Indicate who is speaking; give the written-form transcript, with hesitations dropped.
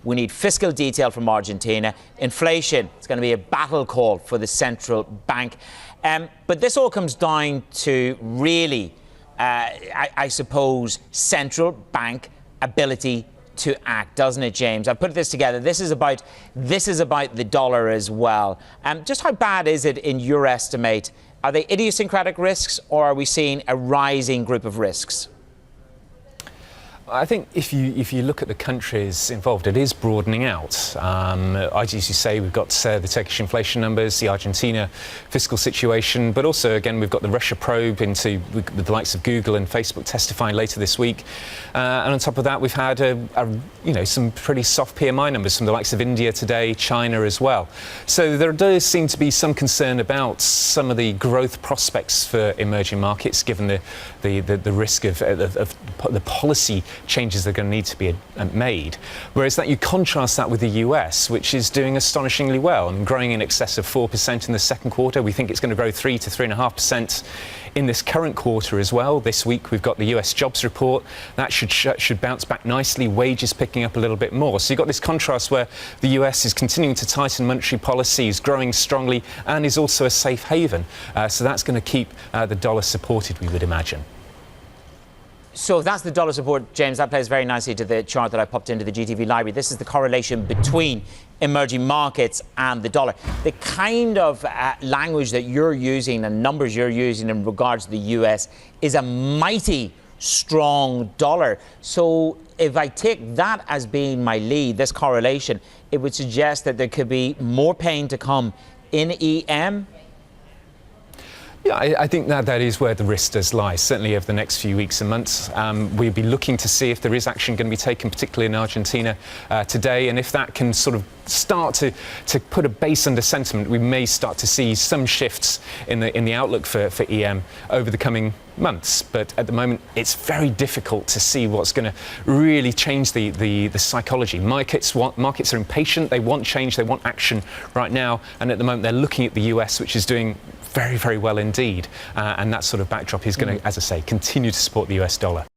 Speaker 1: We need fiscal detail from Argentina. Inflation, it's going to be a battle call for the central bank. But this all comes down to really, I suppose, central bank ability to act, doesn't it, James? I've put this together. This is about the dollar as well. Just how bad is it in your estimate? Are they idiosyncratic risks, or are we seeing a rising group of risks?
Speaker 2: I think if you look at the countries involved, it is broadening out. As you say, we've got the Turkish inflation numbers, the Argentina fiscal situation, but also, again, we've got the Russia probe into with the likes of Google and Facebook testifying later this week. And on top of that, we've had some pretty soft PMI numbers from the likes of India today, China as well. So there does seem to be some concern about some of the growth prospects for emerging markets, given the risk of the policy changes that are going to need to be made. Whereas that you contrast that with the US, which is doing astonishingly well and growing in excess of 4% in the second quarter. We think it's going to grow 3 to 3.5% in this current quarter as well. This week we've got the US jobs report. That should bounce back nicely, wages picking up a little bit more. So you've got this contrast where the US is continuing to tighten monetary policy, is growing strongly, and is also a safe haven. So that's going to keep the dollar supported, we would imagine.
Speaker 1: So if that's the dollar support, James, that plays very nicely to the chart that I popped into the GTV library. This is the correlation between emerging markets and the dollar. The kind of language that you're using and numbers you're using in regards to the US is a mighty strong dollar. So if I take that as being my lead, this correlation, it would suggest that there could be more pain to come in EM.
Speaker 2: Yeah, I think that is where the risk does lie, certainly over the next few weeks and months. We'll be looking to see if there is action going to be taken, particularly in Argentina today, and if that can sort of start to put a base under sentiment, we may start to see some shifts in the outlook for EM over the coming months. But at the moment, it's very difficult to see what's going to really change the psychology. Markets are impatient, they want change, they want action right now, and at the moment they're looking at the US, which is doing very, very well indeed. And that sort of backdrop is going to, as I say, continue to support the US dollar.